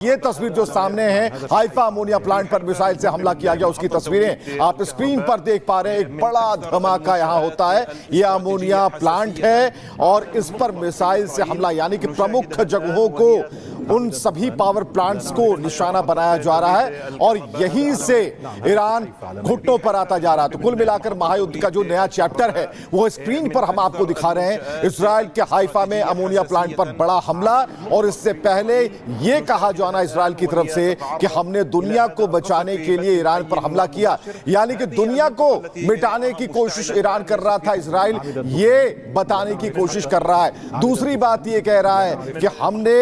ये तस्वीर जो सामने है, हाइफा अमोनिया प्लांट पर मिसाइल से हमला किया गया, उसकी तस्वीरें आप स्क्रीन पर देख पा रहे हैं। एक बड़ा धमाका यहां होता है। ये अमोनिया प्लांट है और इस पर मिसाइल से हमला, यानी कि प्रमुख जगहों को, उन सभी पावर प्लांट्स को निशाना बनाया जा रहा है और यहीं से ईरान घुटनों पर आता जा रहा है। तो कुल मिलाकर महायुद्ध का जो नया चैप्टर है वो स्क्रीन पर हम आपको दिखा रहे हैं। इजराइल के हाइफा में अमोनिया प्लांट पर बड़ा हमला, और इससे पहले यह कहा जाना इजराइल की तरफ से कि हमने दुनिया को बचाने के लिए ईरान पर हमला किया, यानी कि दुनिया को मिटाने की कोशिश ईरान कर रहा था, इजराइल ये बताने की कोशिश कर रहा है। दूसरी बात ये कह रहा है कि हमने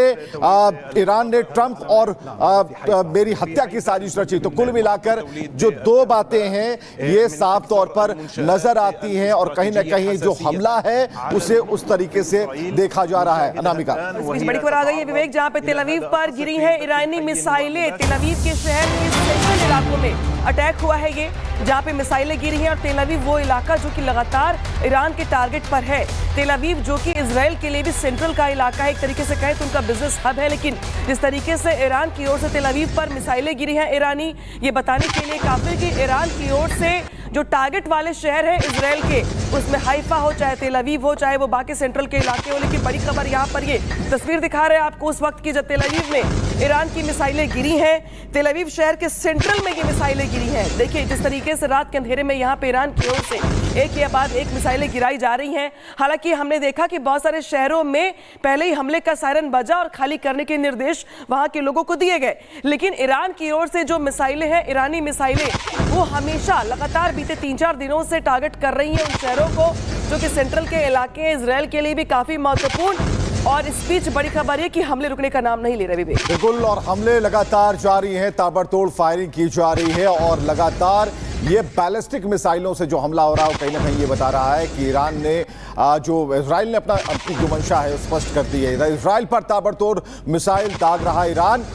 ईरान ने ट्रंप और मेरी हत्या की साजिश रची। तो कुल मिलाकर जो दो बातें हैं ये साफ तौर पर नजर आती हैं और कहीं ना कहीं जो हमला है उसे उस तरीके से देखा जा रहा है। अनामिका, बड़ी खबर आ गई है विवेक, जहां पे तेल अवीव पर गिरी है ईरानी मिसाइलें। तेल अवीव के शहर के सेंट्रल इलाकों में अटैक हुआ है ये, जहां पे मिसाइलें गिरी हैं। और तेल अवीव वो इलाका जो कि लगातार ईरान के टारगेट पर है। तेल अवीव जो कि इजराइल के लिए भी सेंट्रल का इलाका है, एक तरीके से कहें तो उनका बिजनेस हब है, लेकिन जिस तरीके से ईरान की ओर से तेल अवीव पर मिसाइलें गिरी हैं ईरानी, ये बताने के लिए काफी कि ईरान की ओर से जो टारगेट वाले शहर है इजराइल के, उसमें हाइफा हो, चाहे तेल अवीव हो, चाहे वो बाकी सेंट्रल के इलाके हो। लेकिन बड़ी खबर यहाँ पर ये तस्वीर दिखा रहे हैं आपको उस वक्त की जब तेल अवीव में ईरान की मिसाइलें गिरी हैं। तेल अवीव शहर के सेंट्रल में ये मिसाइलें गिरी हैं। देखिए जिस तरीके से रात के अंधेरे में यहाँ पे ईरान की ओर से एक के बाद एक मिसाइलें गिराई जा रही हैं। हालांकि हमने देखा कि बहुत सारे शहरों में पहले ही हमले का सायरन बजा और खाली करने के निर्देश वहां के लोगों को दिए गए, लेकिन ईरान की ओर से जो मिसाइलें हैं, ईरानी मिसाइलें, वो हमेशा लगातार बीते 3-4 दिनों से टारगेट कर रही हैं उन शहरों को जो कि सेंट्रल के इलाके हैं, इजराइल के लिए भी काफी महत्वपूर्ण। और इस बीच बड़ी खबर है कि हमले रुकने का नाम नहीं ले रहे विवेक। बिल्कुल, और हमले लगातार जारी हैं, ताबड़तोड़ फायरिंग की जा रही है और लगातार ये बैलिस्टिक मिसाइलों से जो हमला हो रहा है कहीं ना कहीं ये बता रहा है कि ईरान ने जो इजराइल ने अपनी जो मंशा है स्पष्ट कर दी है। इजराइल पर ताबड़तोड़ मिसाइल दाग रहा ईरान,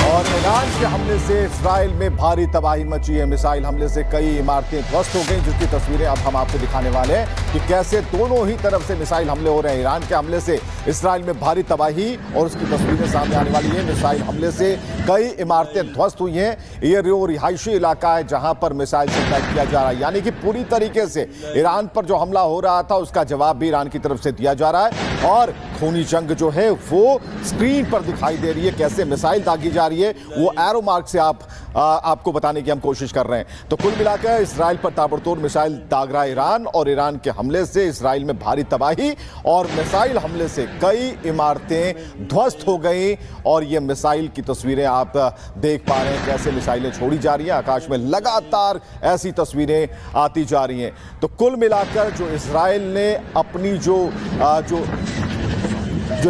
और ईरान के हमले से इजराइल में भारी तबाही मची है। मिसाइल हमले से कई इमारतें ध्वस्त हो गई, जिसकी तस्वीरें अब हम आपको दिखाने वाले हैं कि कैसे दोनों ही तरफ से मिसाइल हमले हो रहे हैं। ईरान के हमले से इजराइल में भारी तबाही और उसकी तस्वीरें सामने आने वाली है। मिसाइल हमले से कई इमारतें ध्वस्त हुई हैं। ये रिहायशी इलाका है जहां पर मिसाइल से अटैक किया जा रहा है, यानी कि पूरी तरीके से ईरान पर जो हमला हो रहा था उसका जवाब भी ईरान की तरफ से दिया जा रहा है। और खूनी जंग जो है वो स्क्रीन पर दिखाई दे रही है, कैसे मिसाइल दागी जा रही है, वो एरो मार्क से आपको बताने की हम कोशिश कर रहे हैं। तो कुल मिलाकर इजराइल पर ताबड़तोड़ मिसाइल दाग रहा ईरान, और ईरान के हमले से इजराइल में भारी तबाही और मिसाइल हमले से कई इमारतें ध्वस्त हो गई। और ये मिसाइल की तस्वीरें आप देख पा रहे हैं, कैसे मिसाइलें छोड़ी जा रही हैं, आकाश में लगातार ऐसी तस्वीरें आती जा रही हैं। तो कुल मिलाकर जो इजराइल ने अपनी जो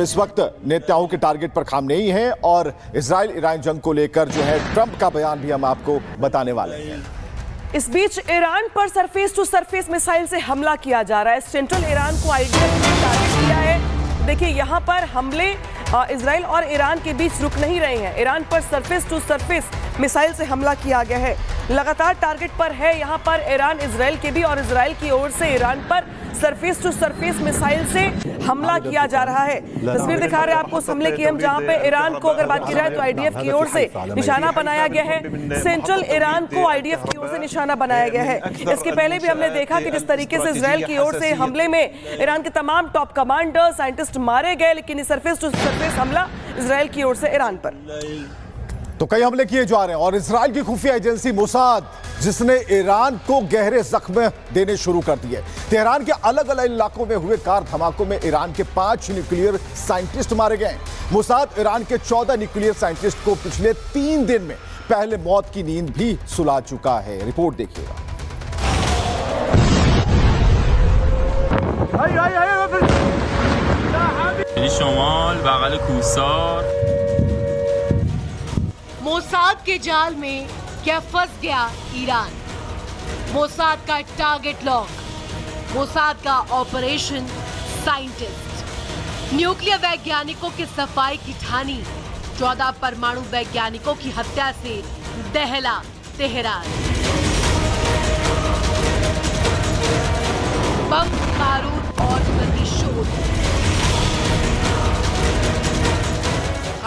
इस वक्त नेताओं के टारगेट पर खाम नहीं है, और इजराइल ईरान जंग को लेकर जो है ट्रंप का बयान भी हम आपको बताने वाले हैं। इस बीच ईरान पर सरफेस टू सरफेस मिसाइल से हमला किया जा रहा है। सेंट्रल ईरान को आईडीएफ ने टारगेट किया है। देखिए यहाँ पर हमले इजराइल और ईरान के बीच रुक नहीं रहे हैं। ईरान पर सरफेस टू सरफेस मिसाइल से हमला किया गया है, लगातार टारगेट पर है यहाँ पर ईरान, इजराइल के भी, और इजराइल की ओर से ईरान पर सरफेस टू सरफेस मिसाइल से हमला किया जा रहा है। तस्वीर दिखा रहे हैं आपको उस हमले की हम, जहां पे ईरान को अगर बात की जाए तो आईडीएफ की ओर से निशाना बनाया गया है। सेंट्रल ईरान को आईडीएफ की ओर से निशाना बनाया गया है। इसके पहले भी हमने देखा कि जिस तरीके से इजराइल की ओर से हमले में ईरान के तमाम टॉप कमांडर, साइंटिस्ट मारे गए, लेकिन सरफेस टू सरफेस हमला इजराइल की ओर से ईरान पर। तो कई हमले किए जा रहे हैं, और इजराइल की खुफिया एजेंसी मोसाद, जिसने ईरान को गहरे जख्म देने शुरू कर दिए। तेहरान के अलग अलग इलाकों में हुए कार धमाकों में ईरान के 5 न्यूक्लियर साइंटिस्ट मारे गए। मोसाद ईरान के 14 न्यूक्लियर साइंटिस्ट को पिछले 3 दिन में पहले मौत की नींद भी सुला चुका है। रिपोर्ट देखिएगा। मोसाद के जाल में क्या फंस गया ईरान। मोसाद का टारगेट लॉक, मोसाद का ऑपरेशन साइंटिस्ट, न्यूक्लियर वैज्ञानिकों की सफाई की ठानी, 14 परमाणु वैज्ञानिकों की हत्या से दहला तेहरान। बम, बारूद और प्रतिशोध,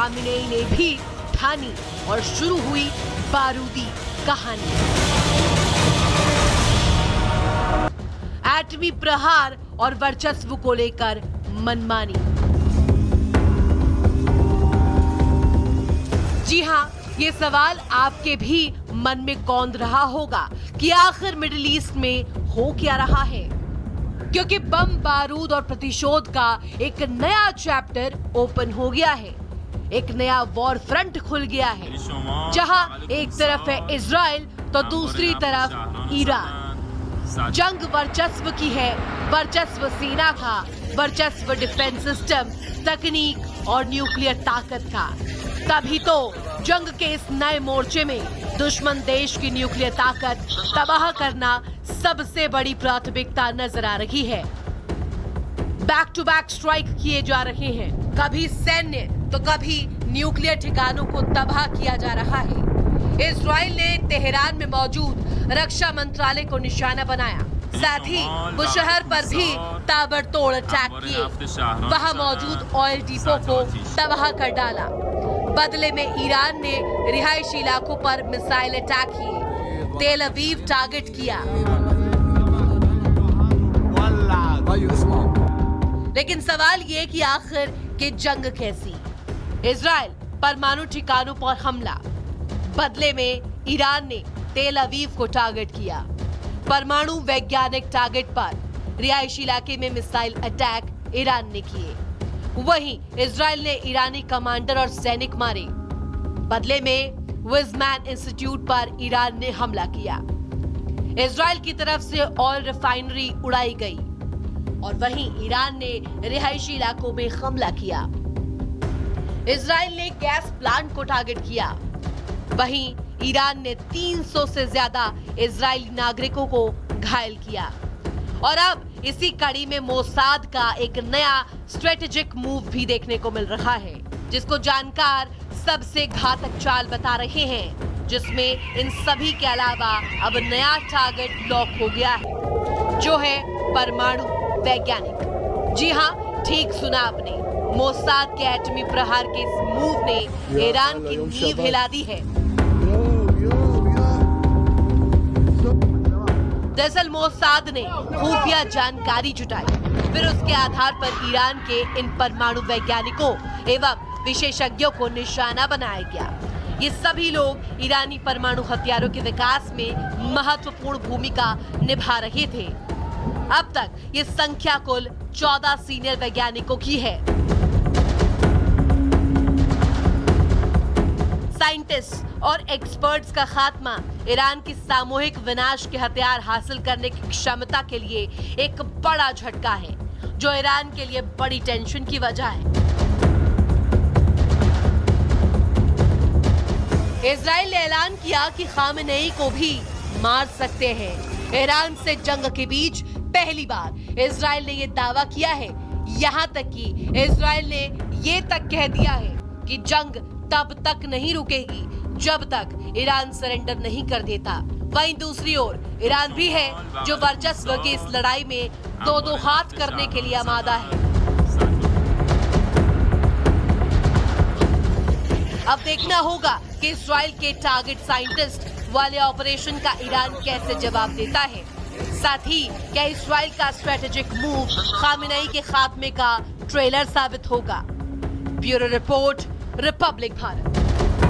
खामेनेई ने भी ठानी और शुरू हुई बारूदी कहानी। एटमी प्रहार और वर्चस्व को लेकर मनमानी। जी हां, ये सवाल आपके भी मन में कौंध रहा होगा कि आखिर मिडिल ईस्ट में हो क्या रहा है, क्योंकि बम बारूद और प्रतिशोध का एक नया चैप्टर ओपन हो गया है। एक नया वॉर फ्रंट खुल गया है, जहां एक तरफ है इजराइल तो दूसरी तरफ ईरान। जंग वर्चस्व की है, वर्चस्व सेना का, वर्चस्व डिफेंस सिस्टम, तकनीक और न्यूक्लियर ताकत का। तभी तो जंग के इस नए मोर्चे में दुश्मन देश की न्यूक्लियर ताकत तबाह करना सबसे बड़ी प्राथमिकता नजर आ रही है। बैक टू बैक स्ट्राइक किए जा रहे हैं, कभी सैन्य तो कभी न्यूक्लियर ठिकानों को तबाह किया जा रहा है। इजराइल ने तेहरान में मौजूद रक्षा मंत्रालय को निशाना बनाया, साथ ही बुशहर पर भी ताबड़तोड़ अटैक किए। वहां मौजूद ऑयल डिपो को तबाह कर डाला। बदले में ईरान ने रिहायशी इलाकों पर मिसाइल अटैक किए, तेल अवीव टारगेट किया। लेकिन सवाल ये कि आखिर कि जंग कैसी? इजराइल परमाणु ठिकानों पर हमला, बदले में ईरान ने तेल अवीव को टारगेट किया। परमाणु वैज्ञानिक टारगेट पर रिहायशी इलाके में मिसाइल अटैक ईरान ने किए। वहीं इजराइल ने ईरानी कमांडर और सैनिक मारे। बदले में विज़मैन इंस्टीट्यूट पर ईरान ने हमला किया। इजराइल की तरफ से ऑयल रिफाइनरी उड़ाई गई और वहीं ईरान ने रिहायशी इलाकों में हमला किया। इजराइल ने गैस प्लांट को टारगेट किया। वहीं ईरान ने 300 से ज्यादा इजरायली नागरिकों को घायल किया। और अब इसी कड़ी में मोसाद का एक नया स्ट्रेटेजिक मूव भी देखने को मिल रहा है, जिसको जानकार सबसे घातक चाल बता रहे हैं, जिसमें इन सभी के अलावा अब नया टारगेट लॉक हो गया है, जो है परमाणु वैज्ञानिक। जी हाँ, ठीक सुना आपने, मोसाद के एटमी प्रहार के इस मूव ने ईरान की नींव हिला दी है। दरअसल मोसाद ने खुफिया जानकारी जुटाई, फिर उसके आधार पर ईरान के इन परमाणु वैज्ञानिकों एवं विशेषज्ञों को निशाना बनाया गया। ये सभी लोग ईरानी परमाणु हथियारों के विकास में महत्वपूर्ण भूमिका निभा रहे थे। अब तक ये संख्या कुल 14 सीनियर वैज्ञानिकों की है। साइंटिस्ट और एक्सपर्ट्स का खात्मा ईरान की सामूहिक विनाश के हथियार हासिल करने की क्षमता के लिए एक बड़ा झटका है, जो ईरान के लिए बड़ी टेंशन की वजह है। इजराइल ने ऐलान किया कि खामेनेई को भी मार सकते हैं। ईरान से जंग के बीच पहली बार इजराइल ने यह दावा किया है। यहाँ तक कि इजराइल ने ये तक कह दिया है कि जंग तब तक नहीं रुकेगी जब तक ईरान सरेंडर नहीं कर देता। वहीं दूसरी ओर ईरान भी है, जो वर्चस्व की इस लड़ाई में दो हाथ करने के लिए आमादा है। अब देखना होगा कि इजराइल के टारगेट साइंटिस्ट वाले ऑपरेशन का ईरान कैसे जवाब देता है। साथ ही क्या इजराइल का स्ट्रेटेजिक मूव खामेनेई के खात्मे का ट्रेलर साबित होगा? Bureau report, Republic Bharat.